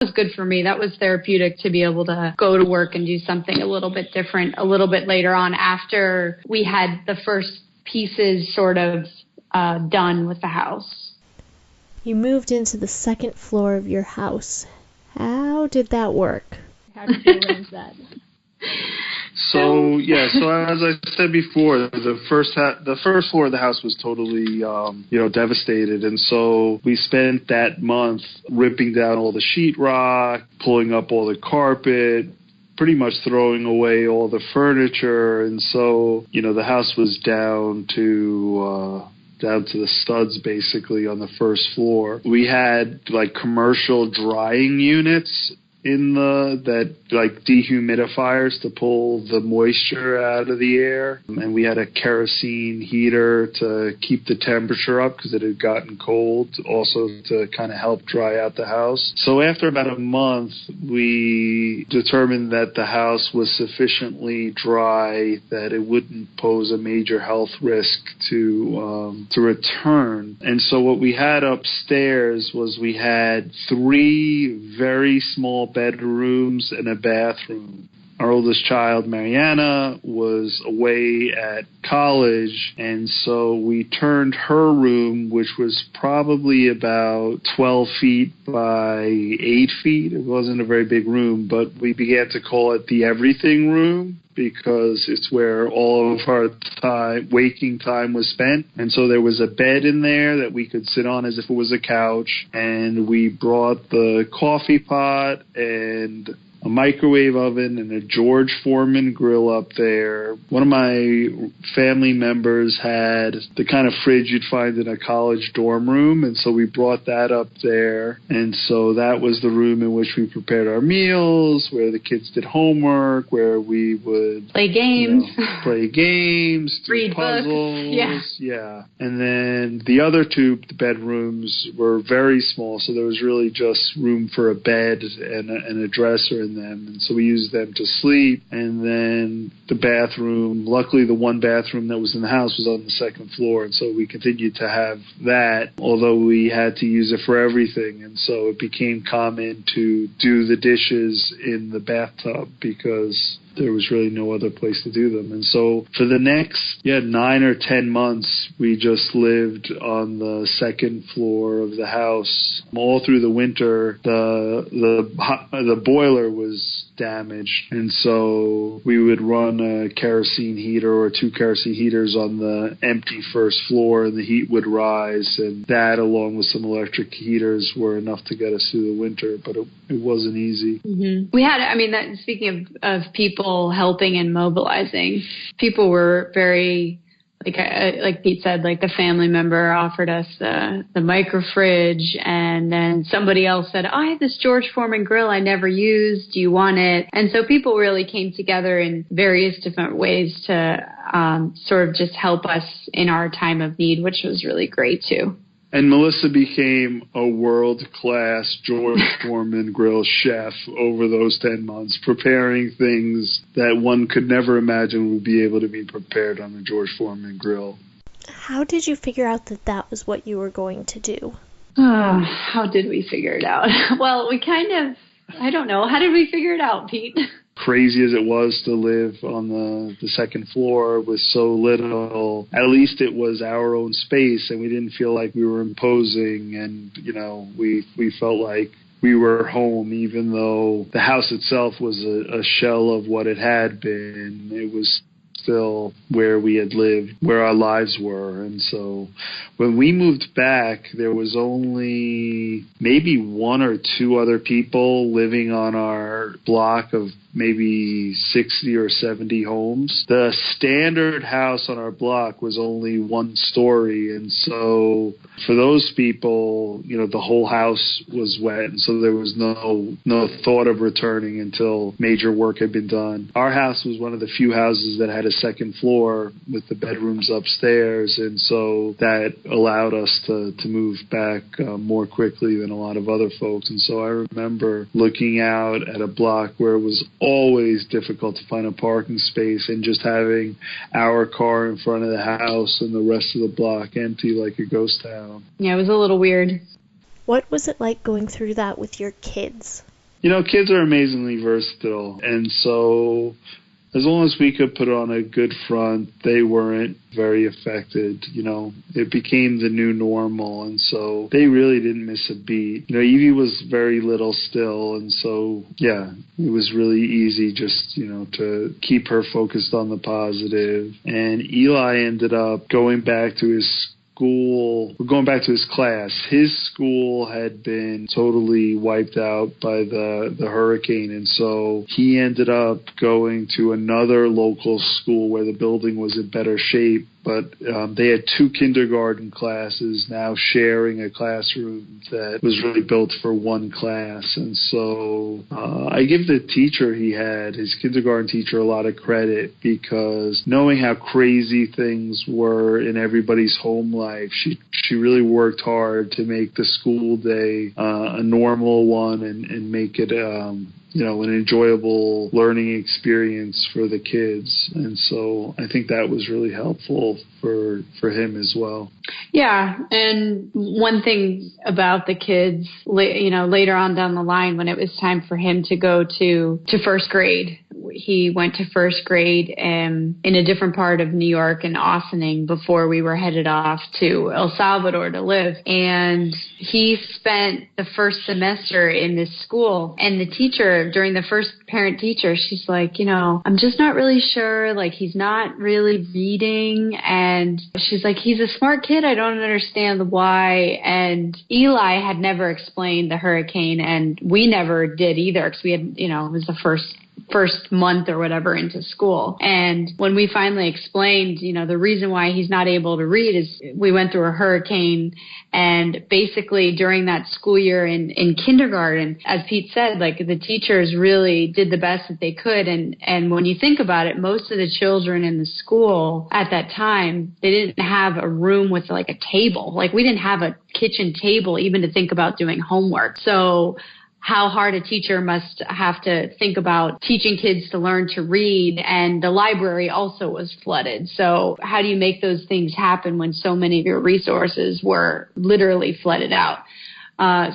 was good for me. That was therapeutic to be able to go to work and do something a little bit different a little bit later on after we had the first pieces sort of done with the house. You moved into the second floor of your house. How did that work? How did you arrange that? So as I said before, the first floor of the house was totally, devastated. And so we spent that month ripping down all the sheetrock, pulling up all the carpet, pretty much throwing away all the furniture. And so, the house was down to the studs basically on the first floor. We had like commercial drying units dehumidifiers to pull the moisture out of the air. And we had a kerosene heater to keep the temperature up because it had gotten cold, also to kind of help dry out the house. So after about a month, we determined that the house was sufficiently dry that it wouldn't pose a major health risk to return. And so what we had upstairs was we had 3 very small bedrooms and a bathroom. Our oldest child, Mariana, was away at college, and so we turned her room, which was probably about 12 feet by 8 feet. It wasn't a very big room, but we began to call it the everything room because it's where all of our waking time was spent. And so there was a bed in there that we could sit on as if it was a couch, and we brought the coffee pot and a microwave oven and a George Foreman grill up there. One of my family members had the kind of fridge you'd find in a college dorm room, and so we brought that up there. And so that was the room in which we prepared our meals, where the kids did homework, where we would play games, read puzzles. Yeah. And then the other 2 bedrooms were very small, so there was really just room for a bed and a dresser in them, and so we used them to sleep. And then the bathroom, luckily the one bathroom that was in the house was on the second floor, and so we continued to have that, although we had to use it for everything. And so it became common to do the dishes in the bathtub because there was really no other place to do them. And so for the next 9 or 10 months, we just lived on the second floor of the house. All through the winter, the boiler was damaged, and so we would run a kerosene heater or 2 kerosene heaters on the empty first floor, and the heat would rise, and that, along with some electric heaters, were enough to get us through the winter, but it wasn't easy. Mm-hmm. We had, speaking of people helping and mobilizing, people were very, like Pete said, like the family member offered us the micro fridge, and then somebody else said, I have this George Foreman grill I never used. Do you want it? And so people really came together in various different ways to sort of just help us in our time of need, which was really great too. And Melissa became a world-class George Foreman grill chef over those 10 months, preparing things that one could never imagine would be able to be prepared on a George Foreman grill. How did you figure out that was what you were going to do? How did we figure it out? Well, we I don't know. How did we figure it out, Pete? Crazy as it was to live on the second floor with so little, at least it was our own space, and we didn't feel like we were imposing, and we felt like we were home, even though the house itself was a shell of what it had been. It was still where we had lived, where our lives were. And so when we moved back, there was only maybe 1 or 2 other people living on our block of maybe 60 or 70 homes. The standard house on our block was only 1 story, and so for those people, the whole house was wet, and so there was no thought of returning until major work had been done. Our house was one of the few houses that had a second floor with the bedrooms upstairs, and so that allowed us to move back more quickly than a lot of other folks. And so I remember looking out at a block where it was always difficult to find a parking space, and just having our car in front of the house and the rest of the block empty like a ghost town. Yeah, it was a little weird. What was it like going through that with your kids? Kids are amazingly versatile, and so as long as we could put on a good front, they weren't very affected. It became the new normal, and so they really didn't miss a beat. Evie was very little still, and so, yeah, it was really easy just, to keep her focused on the positive. And Eli ended up going back to his class. His school had been totally wiped out by the hurricane, and so he ended up going to another local school where the building was in better shape. But they had 2 kindergarten classes now sharing a classroom that was really built for one class. And so I give the teacher his kindergarten teacher, a lot of credit, because knowing how crazy things were in everybody's home life, she really worked hard to make the school day a normal one and make it an enjoyable learning experience for the kids. And so I think that was really helpful for him as well. Yeah. And one thing about the kids, later on down the line, when it was time for him to go to first grade, he went to first grade in a different part of New York in Ossining before we were headed off to El Salvador to live. And he spent the first semester in this school. And the teacher, during the first parent-teacher, she's like, I'm just not really sure. Like, he's not really reading. And she's like, he's a smart kid. I don't understand why. And Eli had never explained the hurricane, and we never did either, because we had, it was the first month or whatever into school. And when we finally explained, the reason why he's not able to read is we went through a hurricane, and basically during that school year in kindergarten, as Pete said, like, the teachers really did the best that they could. And when you think about it, most of the children in the school at that time, they didn't have a room with like a table. Like, we didn't have a kitchen table even to think about doing homework. So how hard a teacher must have to think about teaching kids to learn to read. And the library also was flooded. So how do you make those things happen when so many of your resources were literally flooded out?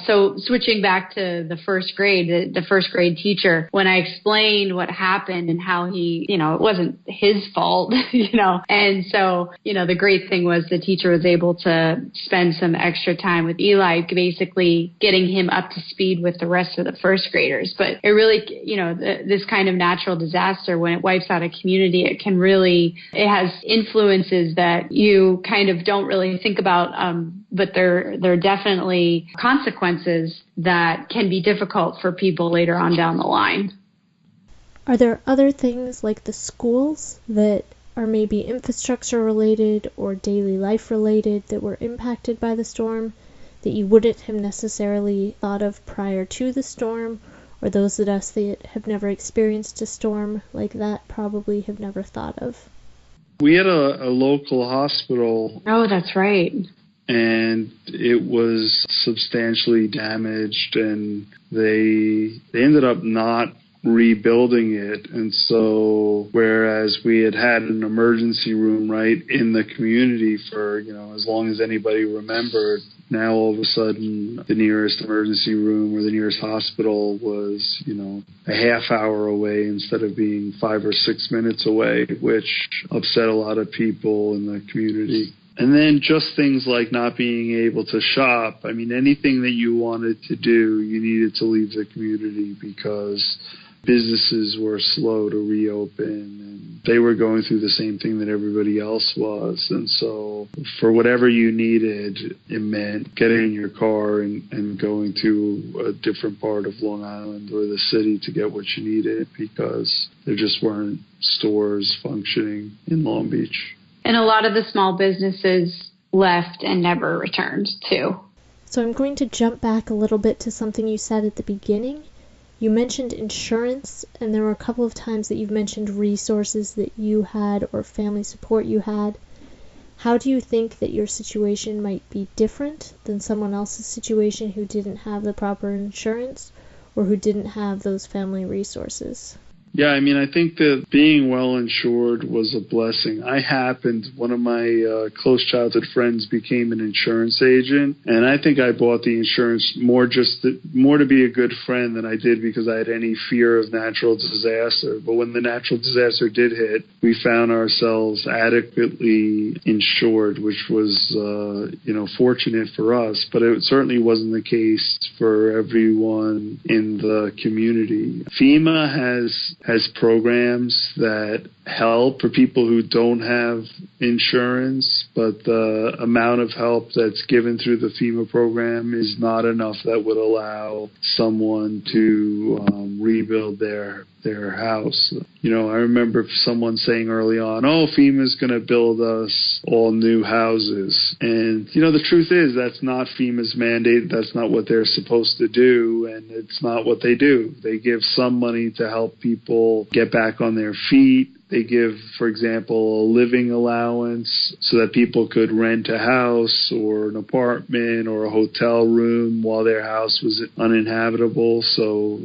So switching back to the first grade, the first grade teacher, when I explained what happened and how he, it wasn't his fault, and so, the great thing was the teacher was able to spend some extra time with Eli, basically getting him up to speed with the rest of the first graders. But it really, this kind of natural disaster, when it wipes out a community, it has influences that you kind of don't really think about, but there are definitely consequences that can be difficult for people later on down the line. Are there other things like the schools that are maybe infrastructure related or daily life related that were impacted by the storm that you wouldn't have necessarily thought of prior to the storm, or those of us that have never experienced a storm like that probably have never thought of? We had a local hospital. Oh, that's right. And it was substantially damaged, and they ended up not rebuilding it. And so whereas we had an emergency room right in the community for, as long as anybody remembered, now all of a sudden the nearest emergency room or the nearest hospital was, a half hour away instead of being 5 or 6 minutes away, which upset a lot of people in the community. And then just things like not being able to shop. I mean, anything that you wanted to do, you needed to leave the community because businesses were slow to reopen, and they were going through the same thing that everybody else was. And so for whatever you needed, it meant getting in your car and going to a different part of Long Island or the city to get what you needed, because there just weren't stores functioning in Long Beach. And a lot of the small businesses left and never returned, too. So I'm going to jump back a little bit to something you said at the beginning. You mentioned insurance, and there were a couple of times that you've mentioned resources that you had or family support you had. How do you think that your situation might be different than someone else's situation who didn't have the proper insurance or who didn't have those family resources? Yeah, I mean, I think that being well insured was a blessing. One of my close childhood friends became an insurance agent, and I think I bought the insurance more to be a good friend than I did because I had any fear of natural disaster. But when the natural disaster did hit, we found ourselves adequately insured, which was, fortunate for us. But it certainly wasn't the case for everyone in the community. FEMA has programs that help for people who don't have insurance, but the amount of help that's given through the FEMA program is not enough that would allow someone to rebuild their house. I remember someone saying early on, FEMA's going to build us all new houses. And, the truth is that's not FEMA's mandate. That's not what they're supposed to do, and it's not what they do. They give some money to help people get back on their feet. They give, for example, a living allowance so that people could rent a house or an apartment or a hotel room while their house was uninhabitable. So,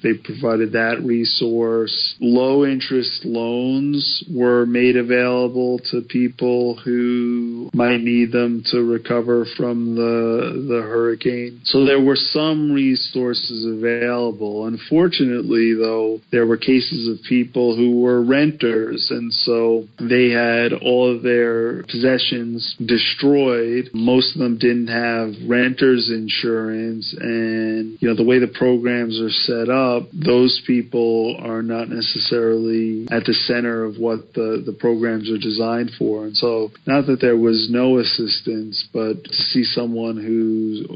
they provided that resource. Low-interest loans were made available to people who might need them to recover from the hurricane. So there were some resources available. Unfortunately, though, there were cases of people who were renters, and so they had all of their possessions destroyed. Most of them didn't have renter's insurance, and, the way the programs are set up, those people are not necessarily at the center of what the programs are designed for. And so not that there was no assistance, but to see someone who's,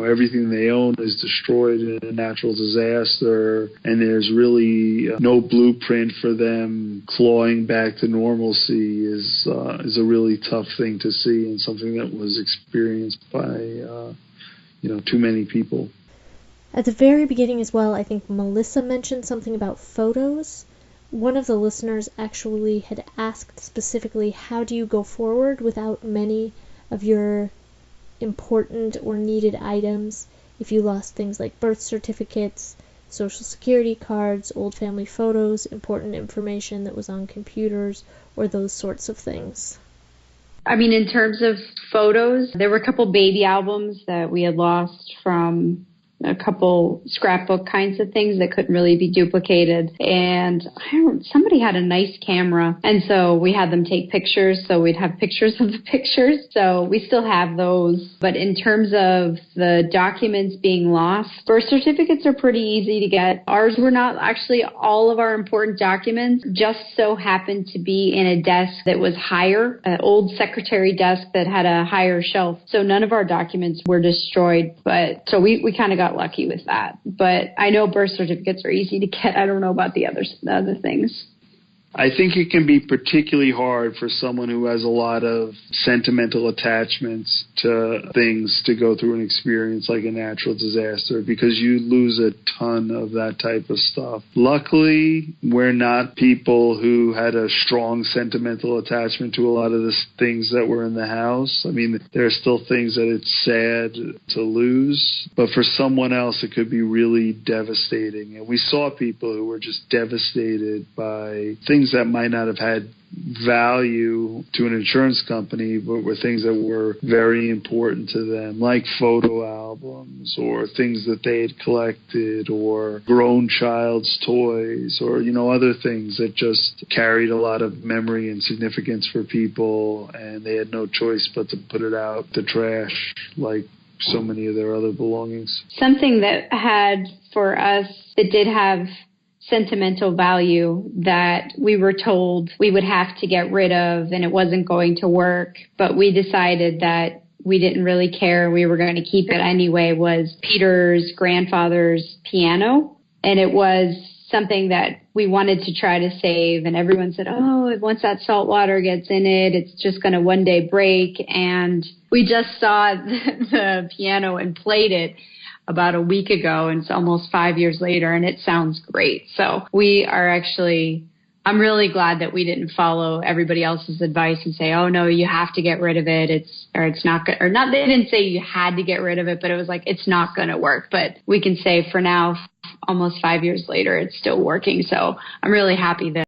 everything they own is destroyed in a natural disaster and there's really no blueprint for them clawing back to normalcy is a really tough thing to see and something that was experienced by, too many people. At the very beginning as well, I think Melissa mentioned something about photos. One of the listeners actually had asked specifically, how do you go forward without many of your important or needed items if you lost things like birth certificates, social security cards, old family photos, important information that was on computers, or those sorts of things? I mean, in terms of photos, there were a couple baby albums that we had lost from a couple scrapbook kinds of things that couldn't really be duplicated. And somebody had a nice camera. And so we had them take pictures. So we'd have pictures of the pictures. So we still have those. But in terms of the documents being lost, birth certificates are pretty easy to get. Ours were not actually all of our important documents, just so happened to be in a desk that was higher, an old secretary desk that had a higher shelf. So none of our documents were destroyed. But so we kind of got lucky with that. But I know birth certificates are easy to get. I don't know about the other things. I think it can be particularly hard for someone who has a lot of sentimental attachments to things to go through an experience like a natural disaster because you lose a ton of that type of stuff. Luckily, we're not people who had a strong sentimental attachment to a lot of the things that were in the house. I mean, there are still things that it's sad to lose, but for someone else, it could be really devastating. And we saw people who were just devastated by things that might not have had value to an insurance company, but were things that were very important to them, like photo albums or things that they had collected or grown child's toys or, other things that just carried a lot of memory and significance for people, and they had no choice but to put it out the trash like so many of their other belongings. Something that had, for us, that did have sentimental value that we were told we would have to get rid of and it wasn't going to work, but we decided that we didn't really care. We were going to keep it anyway, was Peter's grandfather's piano. And it was something that we wanted to try to save. And everyone said, once that salt water gets in it, it's just going to one day break. And we just saw the piano and played it about a week ago, and it's almost 5 years later, and it sounds great. So we are actually I'm really glad that we didn't follow everybody else's advice and say, oh, no, you have to get rid of it. It's not good. Or not, they didn't say you had to get rid of it, but it was like, it's not going to work. But we can say for now, almost 5 years later, it's still working. So I'm really happy that